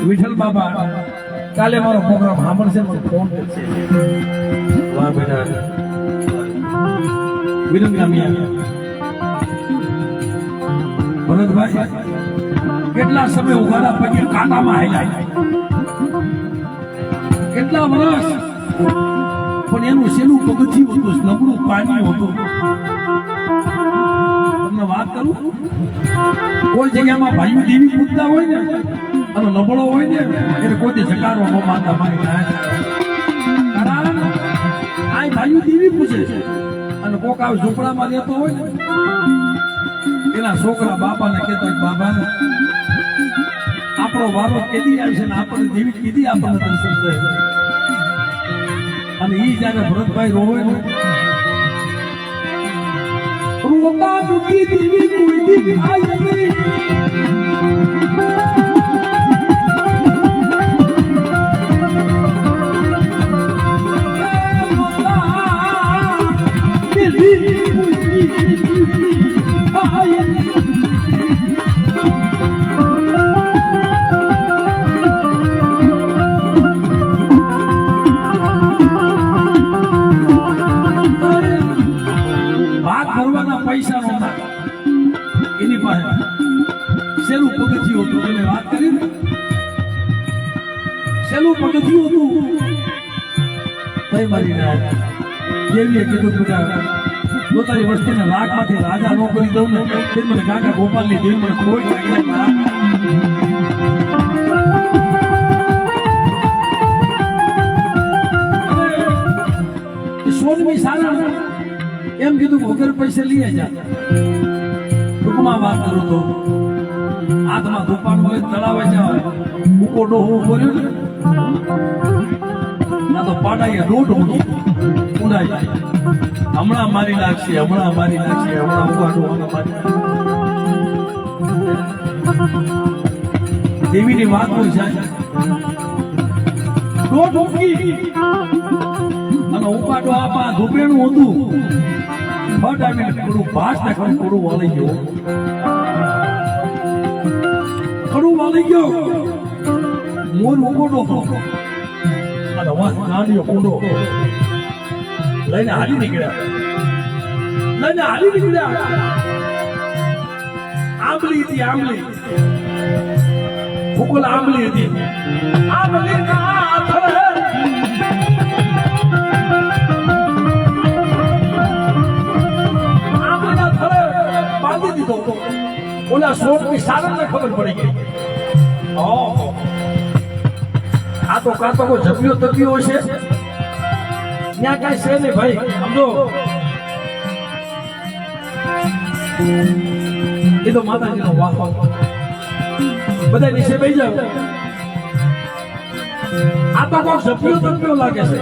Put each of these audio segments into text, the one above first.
વિઠ્ઠલ બાબા કાલે મારો પ્રોગ્રામ સાંભળશે, મને ફોન કરશે. વાહ બેટા વિરંગામિયા ભરતભાઈ કેટલા સમય ઉઘાડા પગે કાંટામાં હાલ્યા, કેટલા વર્ષ, પણ એનું શેનું પગથિયું હતું, નબળું પાણી હતું. તમને વાત કરું, કોઈ જગ્યામાં ભાઈઓ દેવી પૂજતા હોય ને અને નબળો હોય ને એટલે કોઈ જકારો ન માનતા મારી આ ભાઈઓ દેવી પૂજે છે અને કોક આવે ઝૂંપડામાં રહેતો હોય ને એના છોકરા બાપાને કહેતો હોય, બાબા આપણો વારો કેદી આવશે ને આપણને દેવી કીધી આપણને દર્શન દે. અને ઈ જયારે ભરતભાઈ રોવે ને રોતા દુખી દેવી કોઈ દી આય નહીં. પૈસા નહોતા એની પાસે, શેનું પગથિયું હતું, તમે વાત કરી ને શેનું પગથિયું હતું. મારી દેવીએ કીધું બેટા પોતાની વસ્તીને લાખમાંથી રાજા ન કરી દઉં ને તે મને કાકા ગોપાલની દેવી મને કોઈ સોનમી સારા એમ કીધું વગર પૈસે લઈ જા. ટૂંકમાં વાત કરું તો હાથમાં દુપાન હોય તળાવે જાય ઉકો ડોહો કર્યો ને ના તો પાડાએ રોડ ઉડાઈ જાય. હમણાં મારી લાગશે, હમણાં મારી લાગશે, હમણાં ઉભા ડોહાને મારી. દેવીની વાત હોય છે રોડ ઉકી અને ઉપાડો આપા ધૂપેણું હતું ફટાવીને થોડું ભાસ ને થોડું વાળી ગયો, થોડું વાળી ગયો. મોર ઉકોડો અને નાનીઓ કુંડો લઈને હાલી નીકળ્યા, આંબલી હતી, આંબલી ફૂકલ આંબલી હતી. આંબલી ના થરે ઓલા શોકની સારને ખબર પડી ગઈ. આ તો કાં તો કોઈ જપ્યો તપ્યો છે, ત્યાં કઈ છે નહીં ભાઈ. સમજો એ તો માતાજીનો વાહ. બધા નીચે બેસી જાવ. આ તો કોઈ જપ્યો તપ્યો લાગે છે,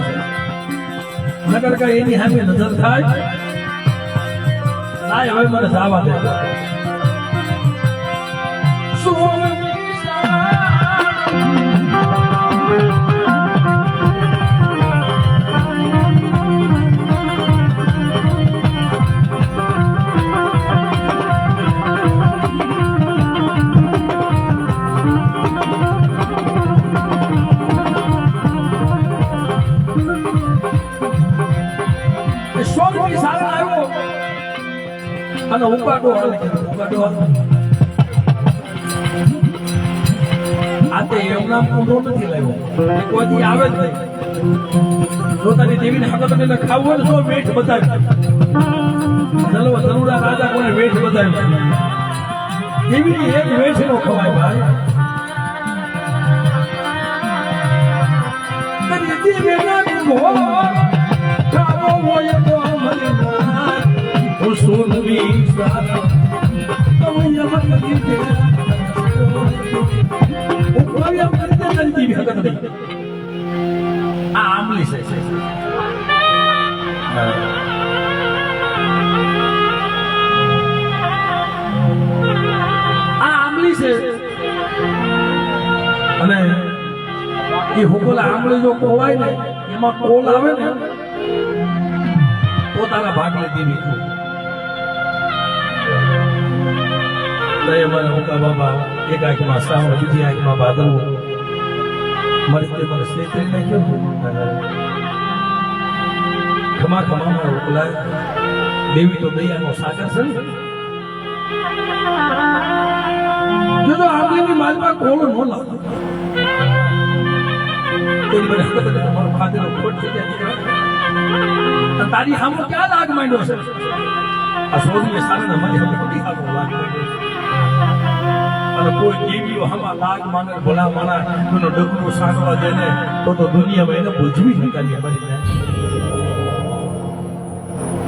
નગર કઈ એની સામે નજર થાય ના. હવે મને જવા દે. અને ઉપાડો આ તે એમના પૂરો નથી લાવ્યો, કોઈ આવે જ નહીં. પોતાની દેવીને હકત એટલે ખાવું હોય ને તો વેઠ બતાવી. ચલો તરુડા રાજા કોને વેઠ બતાવી, દેવીની એક વેઠ નો ખવાય ભાઈ. આ આંબલી છે, અને એ હુકલા આંબલી જો કોવાય ને એમાં કોલ આવે ને પોતાના ભાગને દેવી. મને હુકા બાબા એક આંખમાં શ્રાવણ, બીજી આંખમાં ભાદરવો, મારી તે મને સ્નેહ કરી નાખ્યો ખમા ખમા મારો ઉકલાય દેવી તો દયાનો સાગર છે જો તો આંગળીની માલમાં કોળો ન લાવતો તેની મને હકત મારો ખાધેલો ખોટ છે ત્યાં તારી સામે ક્યાં લાગ માંડ્યો છે આ સોરીએ સારા મારી હકત નથી લાગ માંડ્યો છે અને કોઈ દેવીઓ હમા લાગ માંગે ભલા માણા એનો ડગલું સાંગવા દે ને તો દુનિયામાં એને બુજવી નકારી બની જાય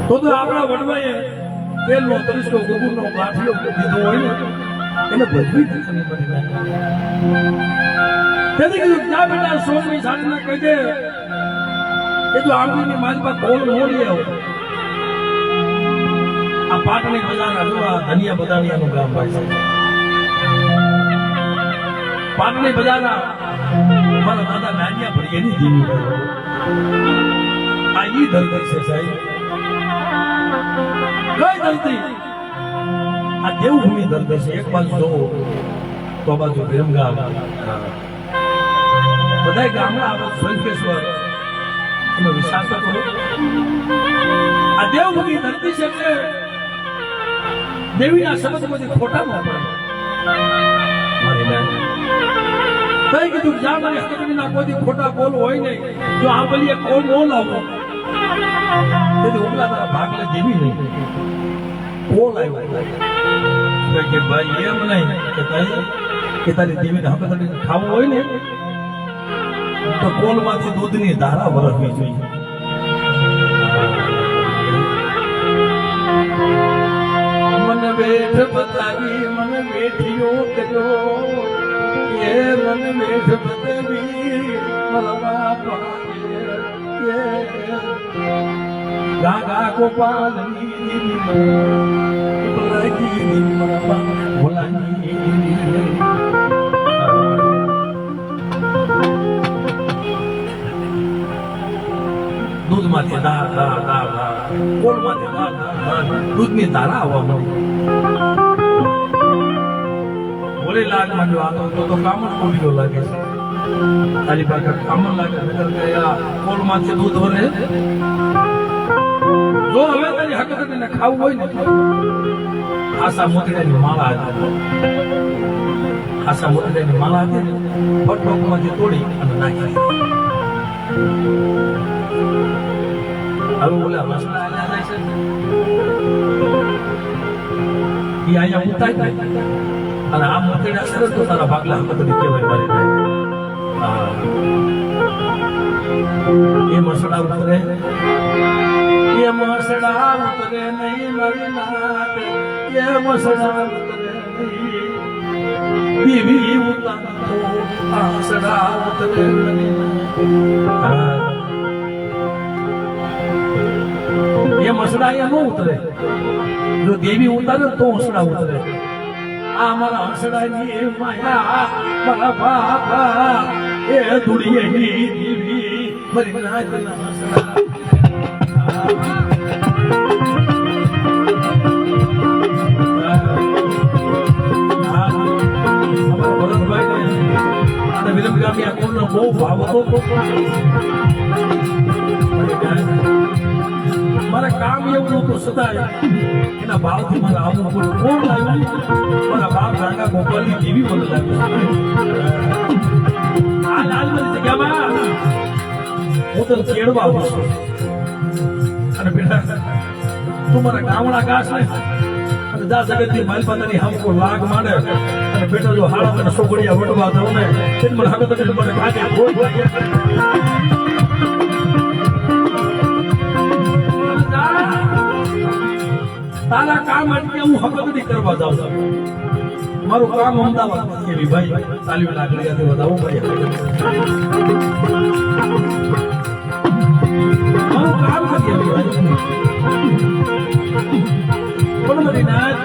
તો આપણા વડવાએ તેલનો તરીસો ગુગુરનો ગાંઠિયો દીધો હોય ને એને બુજવી નકારી બની જાય તેથી કીધું ક્યાં બેટા સોમની સાડીને કહી દે એ તો આંગળીની માલમાં કોલ ન લઈ આવો આ પાટણી બજારના જો આ ધનિયા બદાણિયાનું ગામ ભાઈ છે પાટણી બજારના મારા દાદા નાનિયા પડી એની દેવી આ ઈ ધરતી છે સાહેબ કઈ ધરતી આ દેવભૂમિ ધરતી છે એક બાજુ જોવો તો બાજુ વિરમગામ બધા ગામડા આવે સ્વર્ગેશ્વર તમે વિશ્વાસ કરો આ દેવભૂમિ ધરતી છે એટલે દેવીના શબ્દમાંથી ખોટા ન પડે કઈ કીધું જ્યાં મારી હકમીના કોઈ ખોટા બોલ હોય નહીં જો આ બોલીએ કોલ ન લાવો તેથી ઉગલા તારા ભાગલે દેવી નહીં કોલ આવ્યો કે ભાઈ એમ નહીં કે તારી દેવીને હકત ખાવું હોય ને તો કોલમાંથી દૂધની ધારા વરસવી જોઈએ મને બેઠ બતાવી મને બેઠીઓ કર્યો એ મને બેઠ બતાવી મારા બાપા ગાગા ગોપાલની ભલાજી મારા ભોલાની દૂધમાંથી ધાર ધાર ધાર ધાર કોળમાંથી ધાર ધાર દૂધની ધારા આવવા મળી બોલે લાગ માંડ્યો આતો તો કામ જ કોળીઓ લાગે છે તારી પાસે કામ લાગે કોળમાંથી દૂધ વરે જો હવે તારી હકીકતને ખાવું હોય ને આશા મોતીડાની માળા હતી આશા મોતીડાની માળા હતી ને ફટફટમાંથી તોડી અને નાખી હવે બોલે મસલા આલ્યા જાય છે એ અહીંયા ઉતાય ને અને આ મોતીડા સરસ તો તારા ભાગલા હકીકત કહેવાય મારી એ મસડા ઉતરે ये मसड़ा उतरे नहीं मेरी नात ये मसड़ा उतरे नहीं बीवी उतर तो मसड़ा उतरे नहीं ये मसड़ा ये नो उतरे जो देवी उतरे तो मसड़ा उतरे आ मारा हंसड़ा ये माया मारा बाबा ये दुनिया ही देवी मेरी नात मसड़ा મારા કામ એવું નતું સદાય એના ભાવથી મારા આવું કોણ લાવ્યું મારા બાપ રાગા ગોપાલની દેવી મને લાગ્યું આ લાલમની જગ્યામાં હું તને કેળવા આવું છું અને બેટા તું મારા ગામડા ગાસ ને અને જા જગતની માલપાતાની હમકો લાગ માંડે અને બેટા જો હાડા અને સોગડિયા વટવા દઉં ને તે મને હકત મને ભાગે ભોજ તારા કામ અટકે હું હકત કરવા જાઉં છું મારું કામ અમદાવાદ કેવી ભાઈ તાલીમ લાગણી વધાવો ભાઈ કામ કરીએ પણ બધી નાચ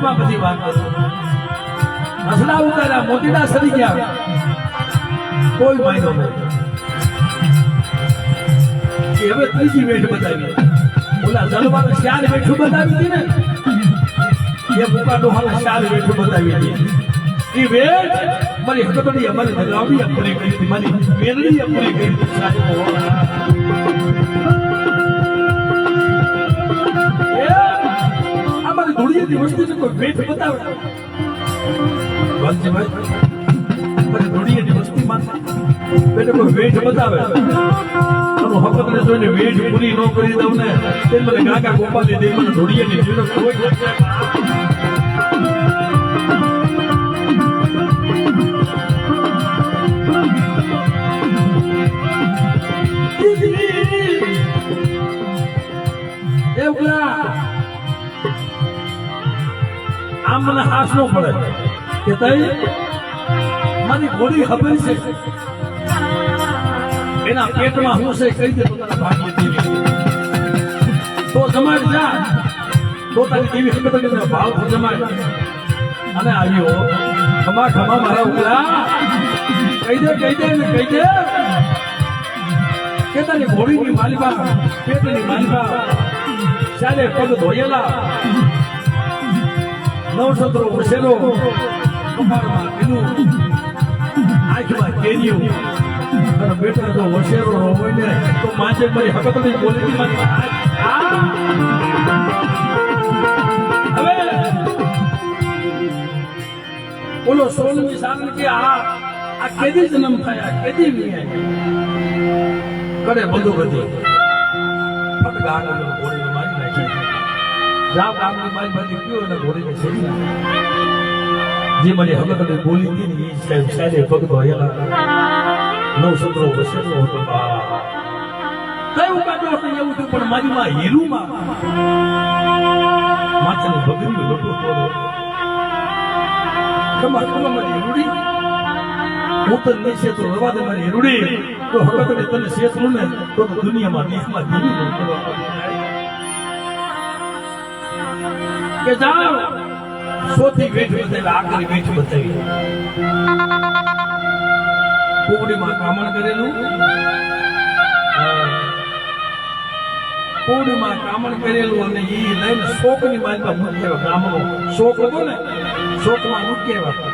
ટૂંકમાં બધી વાત કરું. હસડા ઉતાર્યા, મોતીડા સરી ગયા, કોઈ માયનો નહીં. એ હવે ત્રીજી વેઠ બતાવી. ઓલા જલવાને 4 વેઠું બતાવી હતી ને, એ ભૂકા ડોહાને 4 વેઠું બતાવી હતી. એ વેઠ મારી હકતડી અમારી ધગાવડી પૂરી કરી હતી, મારી મેરડી પૂરી કરી હતી. આ મારી ધૂળિયાની વસ્તુને કોઈ વેઠ બતાવે મારી ધૂળિયાની વસ્તીમાં પેલે કોઈ વેઠ બતાવે, હકતને જોઈને વેઠ પૂરી ન કરી દઉં ને તે મને કાકા ગોપાલી દે મને ધોળિયાની જરૂર કોઈ આમ મને હાથ નો પડે કે તઈ મારી ઘોડી ખબર છે એના પેટમાં હું છે કહી દે ભાગ્ય દેવી તો જમાડ જા તો તારી દેવી હકતને ભાવ જમાડ અને આવ્યો ખમા ખમા મારા ઉકલા કહી દે કે તારી ઘોડીની માલિકા પેટની માલિકા ચાલે પગ ધોયેલા નવસત્રો વસેલો કપાળમાં પીલું આંખમાં કેરીયું અને બેટા જો વસેરો હોય ને તો માજે મારી હકતની બોલી હવે બોલો સોનમી સાગર કે આ કેદી જન્મ થયા કેદી વી કરે બધું બધી ફટ ગાડ ઘોડી મારી નાખી જાવ ગામની મારી બધી કયો અને ઘોડીને છેડી નાખી જે મારી હકતની બોલી હતી ને એ સાહેબ પગ ધોયેલા નવસત્રો વસેલો હતો કયું કાઢો એવું થયું પણ મારી માં હીરુમાં માથાની બગડી લોટો તોડો ખમા મારી હીરુડી હું તો નહીં શેત્રો રવા દે મારી હીરુડી તો હકતને તને શેત્રું ને તો દુનિયામાં દેશમાં દીવી કે જાઓ સોથી વેઠ બતાવી આખરી વેઠ બતાવી કોવડીમાં કામણ કરેલું કોવડીમાં કામણ કરેલું અને એ લઈને શોકની માલમાં મૂકી આવ્યા ગામનો શોક હતો ને શોકમાં મૂકી આવ્યા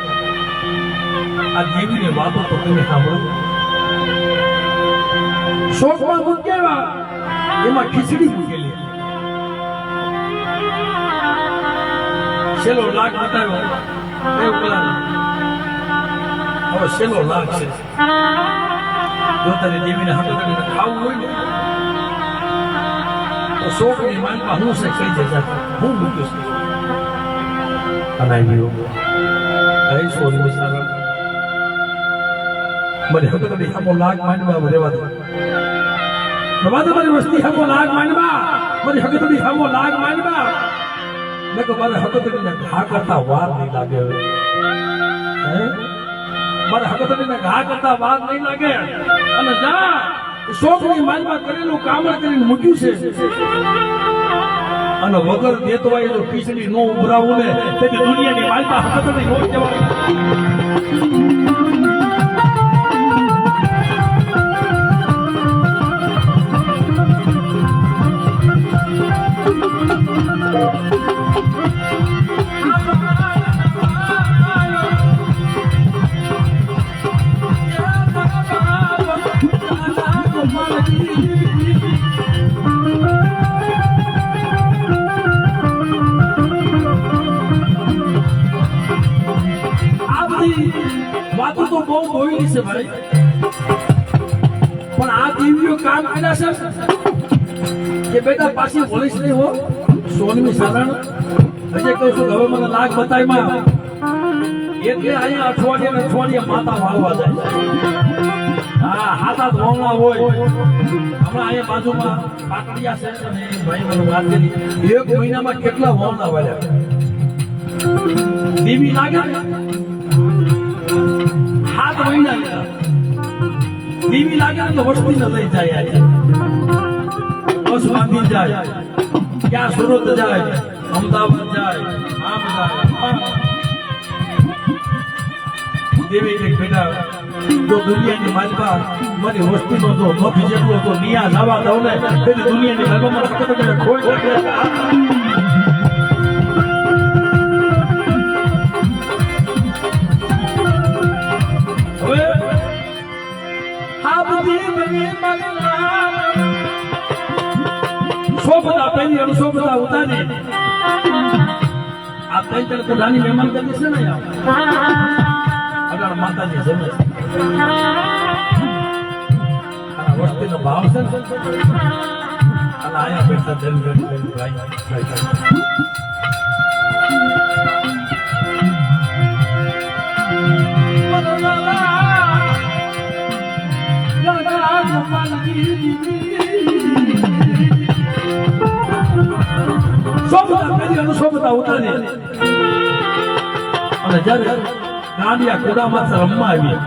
આ દેવીની વાતો તો તમે સાંભળો શોકમાં મૂકી આવ્યા એમાં ખીચડી મૂકેલી છેલ્લો લાખ બતાવ્યો એવું પેલા હવે છેલ્લો લાખ છે જો તારી દેવીને હકતને ખાવું હોય ને તો શોકની માલમાં હું છે કહી દેજા હું મૂક્યો છું અને આવ્યો કઈ સોની સાગર મને હકતની હમો લાખ માનવા રહેવા દે મારી વસ્તી હમો લાખ માનવા મારી હકતની હમો લાખ માનવા મેં કહું મારે હકતને ઘા કરતા વાર નહીં લાગે મારે હકતને ઘા કરતા વાર નહીં લાગે અને જા શોકની માલમાં કરેલું કામણ કરીને મૂક્યું છે અને વગર દેતવાય જો ખીચડી નો ઉભરાવું ને તેથી દુનિયાની માલમાં હકતને નો જવાય વાતો તો બહુ બોલી છે ભાઈ પણ આ દેવીઓ કામ કર્યા છે કે બેટા પાછી બોલીશ નહીં હો સોનમી સારણ હજે કહું છું હવે મને લાખ બતાવીમાં એટલે અહીંયા અઠવાડિયે માતા વાળવા જાય હા હાથા ધોણા હોય હમણાં અહીંયા બાજુમાં પાટડિયા છે અને ભાઈ મને વાત કરી 1 મહિનામાં કેટલા વાળના વાળ્યા દેવી લાગે હાથ મહિના દેવી લાગે તો વસ્તી ન લઈ જાય બસ બાંધી જાય ક્યાં સુરત જાય અમદાવાદ જાય આમ જાય દેવી કે બેટા જો દુનિયાની માલપા મારી વસ્તીનો જો નોખી જેટલો તો નિયા જવા દઉં ને તેની દુનિયાની માલપા મારા ખબર ખોઈ હવે આ બધી બની શોભતા પહેલી અનુશોભતા ઉતારી આ તૈતર કુડાની મહેમાન કરી છે ને અગર માતાજી જમે આ વસ્તીનો ભાવ છે અને આયા બેઠા દિલ અનુશોભતા ઉતારી અને જયારે ગાંડિયા કુડામાં રમવા આવી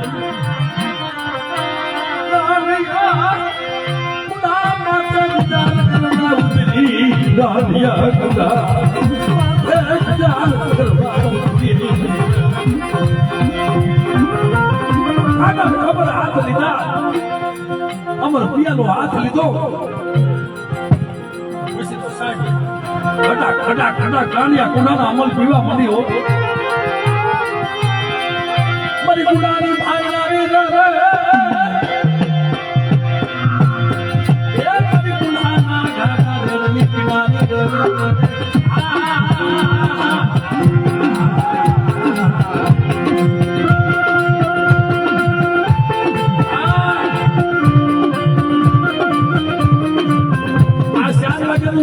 ખબર હાથ લીધા અમર પિયાનો હાથ લીધો ખડા ખડા ખડા ગાંડિયા કુડાના અમલ પીવા માંડ્યો મારી કુડાની ભાઈ આવી રે મારી કુડાના ઘાટા રણી પીવાની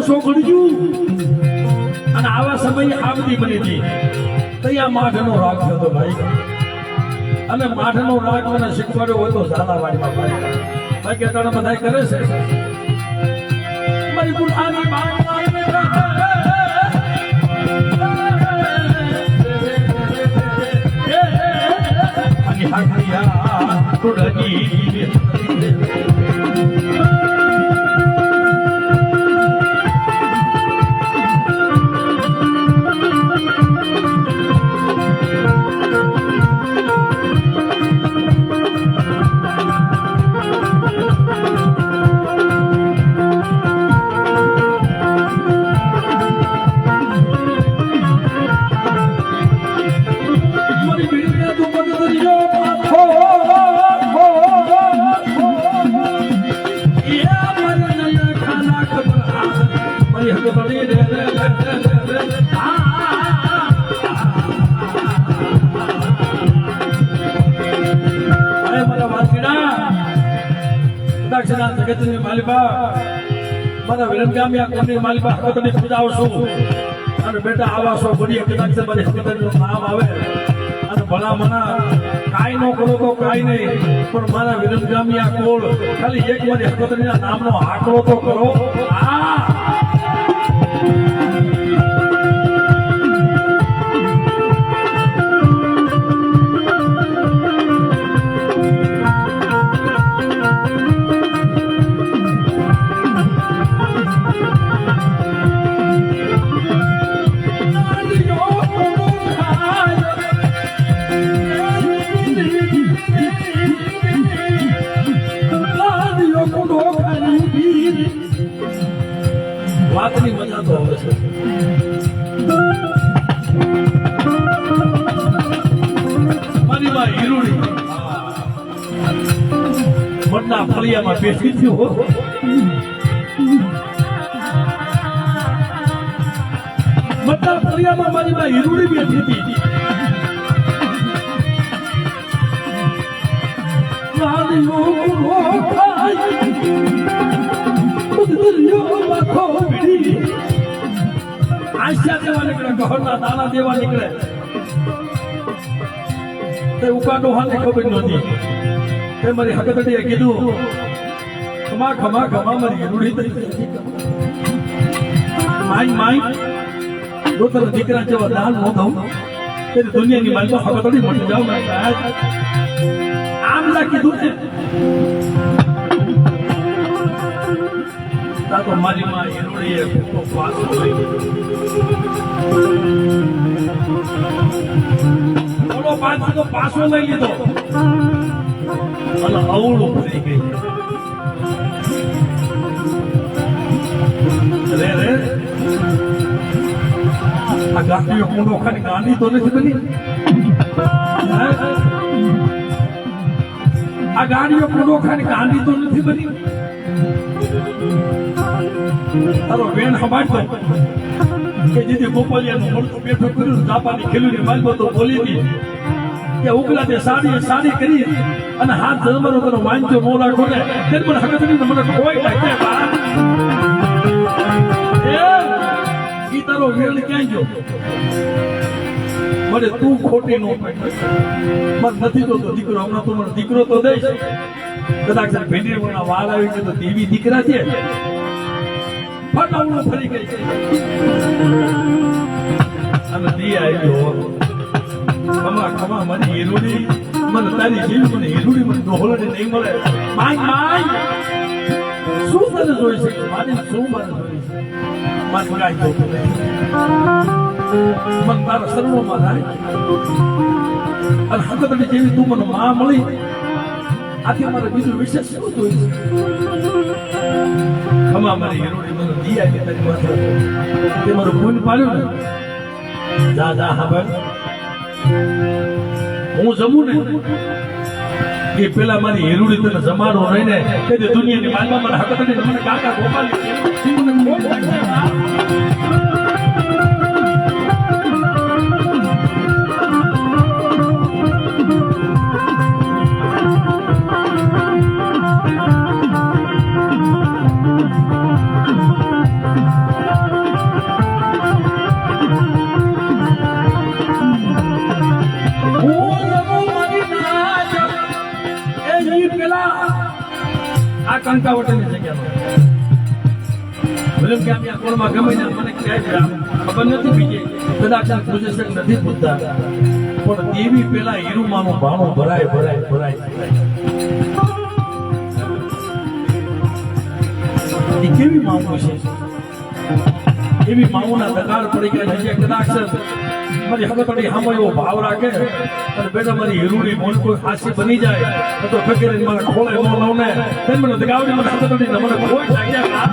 છોકરીયું અને આવા સમયે આવતી બની હતી ત્યાં માઠનો રાગ થતો ભાઈ અને માઠનો રાગ મને શીખવાડ્યો હોય તો ઝાલાવાડીમાં ભાઈ બાકી અત્યારે બધા કરે છે મારી કુઠાની જગતની માલિકા મારા વિરંગામિયા કોની માલિકા હકતની પૂજાવશું અને બેટા આવા સો બની કદાચ મારી હકતનું નામ આવે અને ભલા મના કાઈ નો કરો તો કાઈ નહીં પણ મારા વિરંગામિયા કોળ ખાલી એક મારી હકતના નામનો આંકડો તો કરો વાતની મજા તો આવે છે મારી માં હીરુડી મટના ફળિયામાં બેસી થયો મટના ફળિયામાં મારી માં હીરુડી બેઠી હતી આશા દેવા નીકળે ગહરના દાણા દેવા નીકળે તે ઉકાનો હાથે ખબર નહોતી તે મારી હકતડીએ કીધું ખમા ખમા ખમા મારી હીરુડી થઈ માઈ માઈ જો તને દીકરા જેવા દાન ન દઉં તેની દુનિયાની માલમાં હકતડી મળી જાવ આમ ના કીધું છે તા તો મારી માં હિરોડીએ ફૂટો પાછો લઈ લીધો. ઓલો પાછો લઈ લીધો અને અવળું થઈ ગઈ. રે આ ગાંઠીઓ કુંડો ખાલી ગાંધી તો નથી બની. આ ગાડીઓ કુંડો ખાલી ગાંધી તો નથી બની. તારો વેણ સંભાળતો કે જેથી ગોપાલિયાનું મળતું બેઠું કર્યું જાપાની ખેલુની માલકો તો બોલી હતી કે ઉગલા તે સાડી કરી અને હાથ જન્મનો તને વાંચો નો રાખો ને તે મને હકત નહીં મને કોઈ લાગે ઈ તારો વેણ ક્યાં ગયો? મને તું ખોટી નો મને નથી જોતો દીકરો. હમણાં તું મને દીકરો તો દઈશ. કદાચ ભેંડી વાળ આવી છે તો દેવી દીકરા છે ફટાવડો ફરી ગઈ છે અને દી આવ્યો ખમા મને હીરુડી મને તારી જેવી મને હીરુડી મને ડોહલડી નહીં મળે. માય શું તને જોઈ છે મારી શું મને જોઈ છે મારી ગાય જો મને તારા સર્વમાં રાખ અને હકતડી જેવી તું મને માં મળી. આથી મારે બીજું વિશેષ શું જોઈ છે? ખમા મારી હીરુડી મને દી આવી તારી માથે તે મારું પૂન પાડ્યું ને. જા હા ભાઈ હું જમું ને એ પેલા મારી હીરુડી તને જમાડો રહીને તે દુનિયાની માલમાં મને હકતડી મને કાકા ગોપાલ કંકાવટની જગ્યામાં કે આમ કોળમાં ગમે ને મને ક્યાંય ખબર નથી બીજી કદાચ પોઝિશન નથી પૂછતા પણ દેવી પેલા હીરુમાનું ભાણું ભરાય એ કેવી માવું છે? એવી માવુના દગાડ પડી ગયા છે કદાચ મારી હકતડી હામો એવો ભાવ રાખે અને બેટા મારી હીરુડી મોન કોઈ હાસી બની જાય તો ફેકીને મને ખોળે નો લઉં ને મને દગાવડી મને હકતડી મને કોઈ લાગ્યા